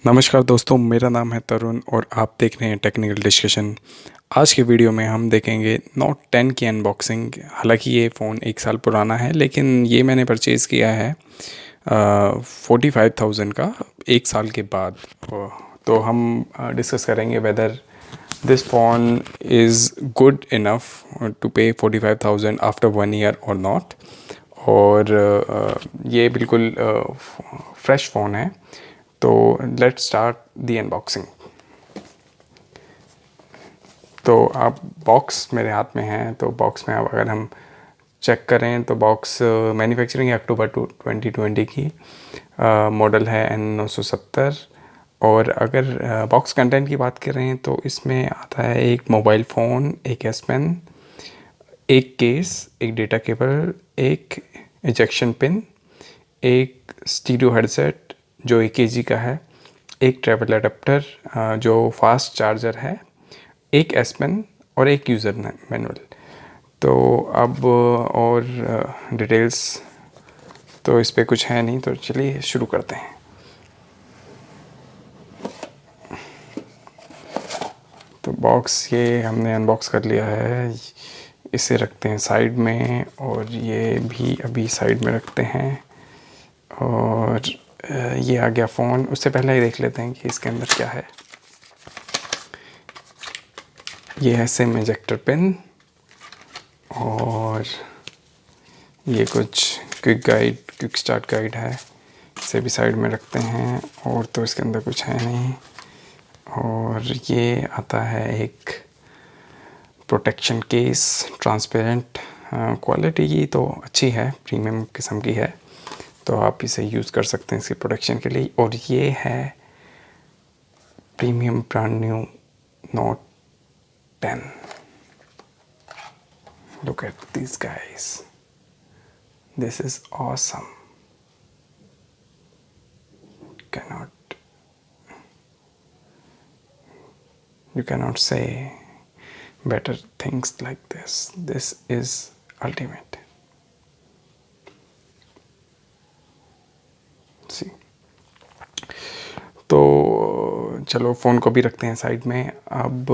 नमस्कार दोस्तों, मेरा नाम है तरुण और आप देख रहे हैं टेक्निकल डिस्कशन। आज के वीडियो में हम देखेंगे नोट 10 की अनबॉक्सिंग। हालांकि ये फ़ोन 1 साल पुराना है, लेकिन ये मैंने परचेज़ किया है 45,000 का 1 साल के बाद। तो हम डिस्कस करेंगे whether this phone is good enough to pay 45,000 after 1 year और नॉट। और ये बिल्कुल फ्रेश फ़ोन है। तो लेट्स स्टार्ट दी अनबॉक्सिंग। तो आप बॉक्स मेरे हाथ में है, तो बॉक्स में अब अगर हम चेक करें तो बॉक्स मैन्युफैक्चरिंग अक्टूबर 2020 की, मॉडल है N970। और अगर बॉक्स कंटेंट की बात कर रहे हैं तो इसमें आता है एक मोबाइल फ़ोन, एक एस पेन, एक केस, एक डेटा केबल, एक इजेक्शन पिन, एक स्टीरियो हेडसेट जो 1 kg का है, एक ट्रैवल अडेप्टर जो फास्ट चार्जर है, एक एस पेन और एक यूज़र मैनुअल। तो अब और डिटेल्स तो इस पे कुछ है नहीं, तो चलिए शुरू करते हैं। तो बॉक्स ये हमने अनबॉक्स कर लिया है। इसे रखते हैं साइड में और ये भी अभी साइड में रखते हैं। और ये आ गया फ़ोन। उससे पहले ही देख लेते हैं कि इसके अंदर क्या है। ये है सिम इजेक्टर पिन और ये कुछ क्विक स्टार्ट गाइड है। इसे भी साइड में रखते हैं। और तो इसके अंदर कुछ है नहीं। और ये आता है एक प्रोटेक्शन केस, ट्रांसपेरेंट। क्वालिटी की तो अच्छी है, प्रीमियम किस्म की है, तो आप इसे यूज़ कर सकते हैं इसकी प्रोटेक्शन के लिए। और ये है premium brand new note 10। Look at these guys. This is awesome. Cannot You cannot say better things like this. This is ultimate. See. तो चलो फ़ोन को भी रखते हैं साइड में। अब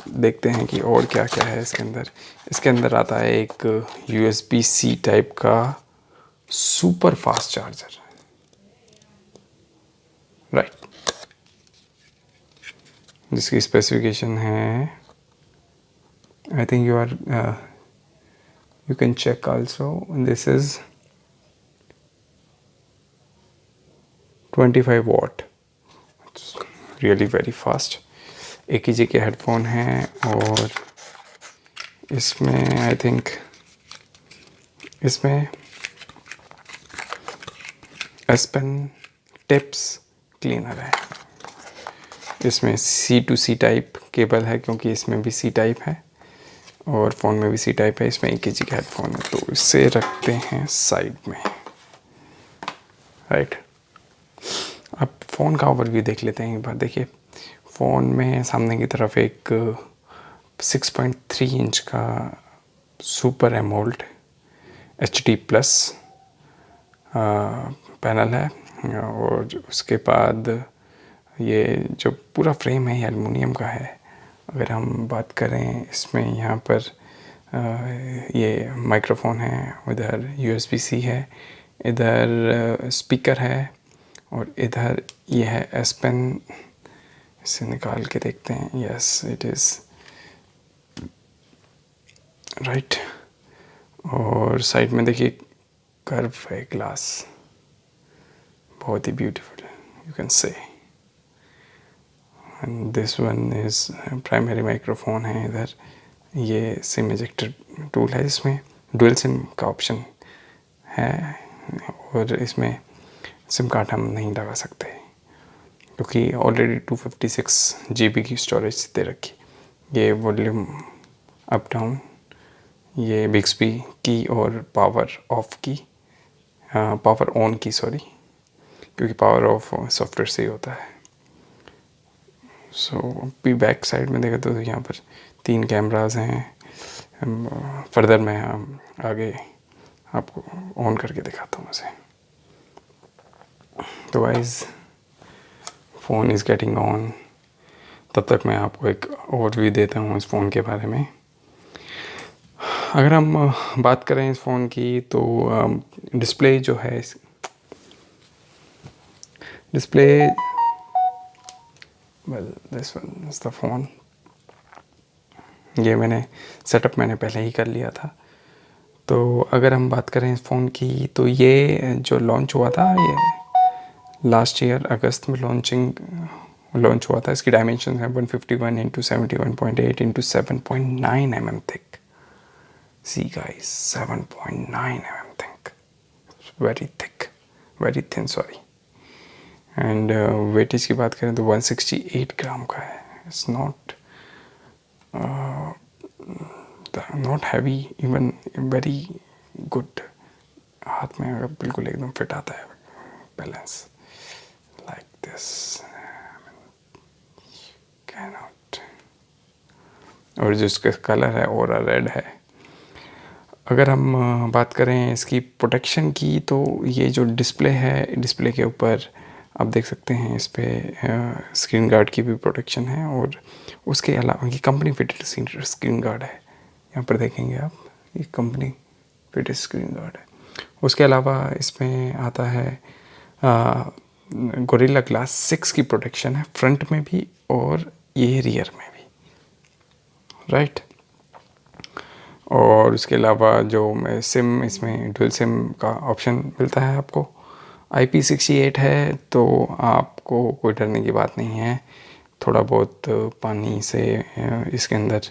देखते हैं कि और क्या क्या है इसके अंदर। इसके अंदर आता है एक USB-C टाइप का सुपर फास्ट चार्जर, राइट, जिसकी स्पेसिफिकेशन है, I think you can check also. This is 25 watt. It's really very fast. 1 kg के हेडफोन हैं और इसमें आई थिंक इसमें एस पेन टिप्स क्लीनर है। इसमें C to C type cable है, क्योंकि इसमें भी C टाइप है और फ़ोन में भी C टाइप है। इसमें 1 kg का हेडफोन है, तो इसे रखते हैं साइड में, राइट। अब फ़ोन का ओवरव्यू देख लेते हैं एक बार। देखिए, फ़ोन में सामने की तरफ एक 6.3 इंच का सुपर एमोल्ड HD+ पैनल है। और उसके बाद ये जो पूरा फ्रेम है ये एलुमिनियम का है। अगर हम बात करें इसमें, यहाँ पर ये माइक्रोफोन है, उधर USB-C है, इधर स्पीकर है और इधर ये है एस पेन। इसे निकाल के देखते हैं। Yes, it is right. और साइड में देखिए कर्व है ग्लास, बहुत ही beautiful, you can say. And this one is primary microphone है। इधर ये सिम इजेक्टर टूल है, जिसमें डुअल सिम का ऑप्शन है और इसमें सिम कार्ड हम नहीं लगा सकते, क्योंकि ऑलरेडी 256 GB की स्टोरेज दे रखी। ये वॉल्यूम अप डाउन, ये बिक्सबी की और पावर ऑफ की, पावर ऑन की, सॉरी, क्योंकि पावर ऑफ सॉफ्टवेयर से ही होता है। सो भी बैक साइड में देखा तो यहाँ पर 3 कैमरास हैं। फर्दर मैं आगे आपको ऑन करके दिखाता हूँ उसे। तो guys, phone is getting on, तब तक मैं आपको एक ओवरव्यू देता हूँ इस फ़ोन के बारे में। अगर हम बात करें इस फ़ोन की तो डिस्प्ले जो है, display, well this one is the phone. ये मैंने पहले ही कर लिया था। तो अगर हम बात करें इस फ़ोन की तो ये जो लॉन्च हुआ था, ये लास्ट ईयर अगस्त में लॉन्च हुआ था। इसकी डायमेंशन है 151x71.8x7.9 mm thick. See guys, 7.9 mm thick, very thick, very thin, sorry. And weightage की बात करें तो 168 ग्राम का है। It's not heavy, even very good. हाथ में अगर बिल्कुल एकदम फिट आता है, बैलेंस लाइक दिस कैनॉट। और जो इसका कलर है ओरा रेड है। अगर हम बात करें इसकी प्रोटेक्शन की तो ये जो डिस्प्ले है, डिस्प्ले के ऊपर आप देख सकते हैं इस पर स्क्रीन गार्ड की भी प्रोटेक्शन है, और उसके अलावा ये कंपनी फिटेड स्क्रीन गार्ड है। यहाँ पर देखेंगे आप, ये कंपनी फिटेड स्क्रीन गार्ड है। उसके अलावा इसमें आता है गोरिल्ला ग्लास 6 की प्रोटेक्शन है, फ्रंट में भी और ये रियर में भी, राइट। और उसके अलावा जो सिम, इसमें डुअल सिम का ऑप्शन मिलता है आपको। IP68 है तो आपको कोई डरने की बात नहीं है। थोड़ा बहुत पानी से इसके अंदर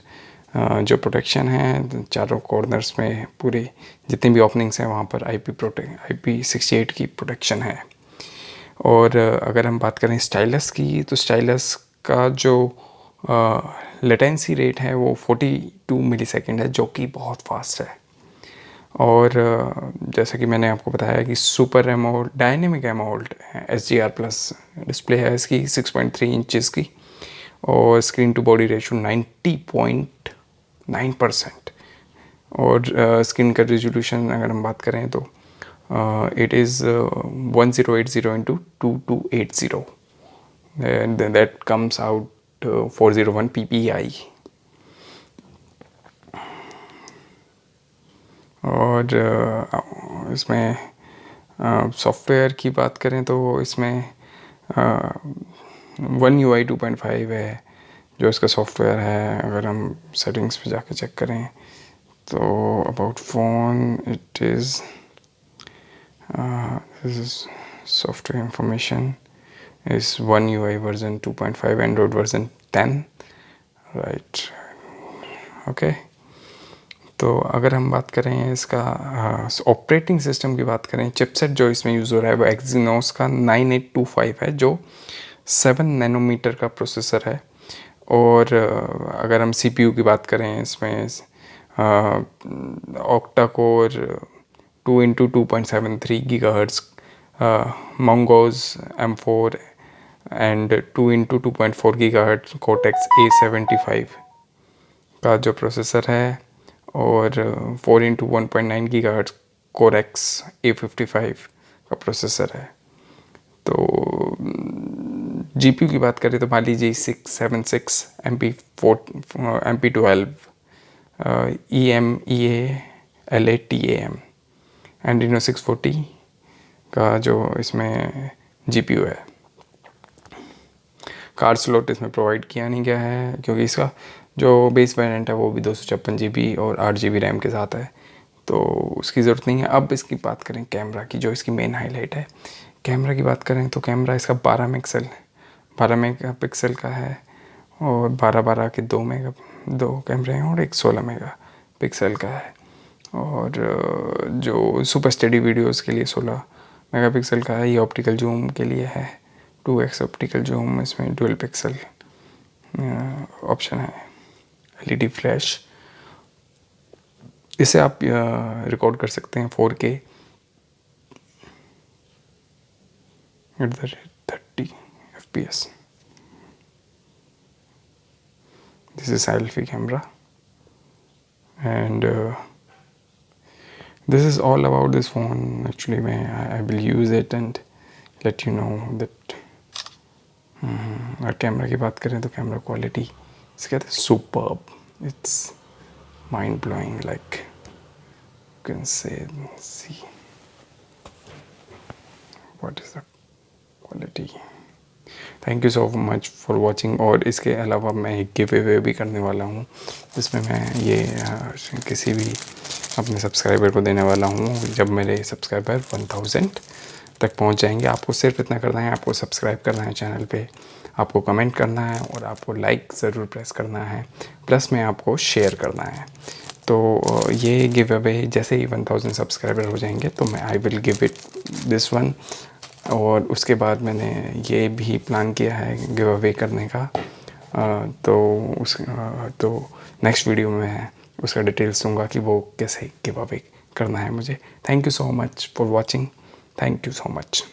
जो प्रोटेक्शन है, चारों कॉर्नर्स में पूरे जितनी भी ओपनिंग्स हैं वहाँ पर IP68 की प्रोटेक्शन है। और अगर हम बात करें स्टाइलस की तो स्टाइलस का जो लेटेंसी रेट है वो 42 मिलीसेकंड है, जो कि बहुत फास्ट है। और जैसा कि मैंने आपको बताया कि super AMOLED, dynamic AMOLED SDR plus display है इसकी 6.3 इंचज़ की, और स्क्रीन टू बॉडी रेशो 90.9%। और स्क्रीन का रेजोल्यूशन अगर हम बात करें तो it is 1080 into 2280, and that comes out 401 ppi. और इसमें सॉफ्टवेयर की बात करें तो इसमें One UI 2.5 है जो इसका सॉफ्टवेयर है। अगर हम सेटिंग्स पे जाके चेक करें तो about phone it is this is software information is One UI version 2.5, Android version 10, right, okay। तो अगर हम बात करें इसका ऑपरेटिंग सिस्टम की बात करें, चिपसेट जो इसमें यूज़ हो रहा है वो एक्जीनोस का 9825 है, जो 7 नैनोमीटर का प्रोसेसर है। और अगर हम CPU की बात करें, इसमें octa core 2x2.73 GHz Mongoose M4 and 2x2.4 GHz Cortex A75 का जो प्रोसेसर है, और 4x1.9 GHz Corex A55 का प्रोसेसर है। तो GPU की बात करें तो मान लीजिए 676 MP12 EMEA LATAM Adreno 640 का जो इसमें GPU है। कार्ड स्लॉट इसमें प्रोवाइड किया नहीं गया है, क्योंकि इसका जो बेस वेरिएंट है वो भी 256 GB और 8 GB रैम के साथ है, तो उसकी ज़रूरत नहीं है। अब इसकी बात करें कैमरा की, जो इसकी मेन हाईलाइट है। कैमरा की बात करें तो कैमरा इसका 12 मेगापिक्सल का है, और 12 के दो कैमरे हैं, और एक 16 मेगापिक्सल का है। और जो सुपर स्टेडी वीडियोस के लिए 16 मेगापिक्सल का है। ये ऑप्टिकल जूम के लिए है, 2x ऑप्टिकल जूम, इसमें डुअल पिक्सल ऑप्शन है। LED फ्लैश, इसे आप रिकॉर्ड कर सकते हैं 4K at the rate 30 FPS। This is selfie camera, and this is all about this phone. Actually I will use it and let you know that और camera की बात करें तो कैमरा क्वालिटी इसे कहते हैं superb, it's mind blowing, like can say see what is the quality. Thank you so much for watching. और इसके अलावा मैं एक गिव अवे भी करने वाला हूँ जिसमें मैं ये किसी भी अपने सब्सक्राइबर को देने वाला हूँ जब मेरे सब्सक्राइबर 1000 तक पहुँच जाएंगे। आपको सिर्फ इतना करना है, आपको सब्सक्राइब करना है चैनल पे, आपको कमेंट करना है और आपको लाइक ज़रूर प्रेस करना है, प्लस में आपको शेयर करना है। तो ये गिव अवे जैसे ही 1000 सब्सक्राइबर हो जाएंगे तो मैं I will give it this one. और उसके बाद मैंने ये भी प्लान किया है गिव अवे करने का, तो नेक्स्ट वीडियो में मैं उसका डिटेल्स दूंगा कि वो कैसे गिव अवे करना है मुझे। Thank you so much for watching, thank you so much.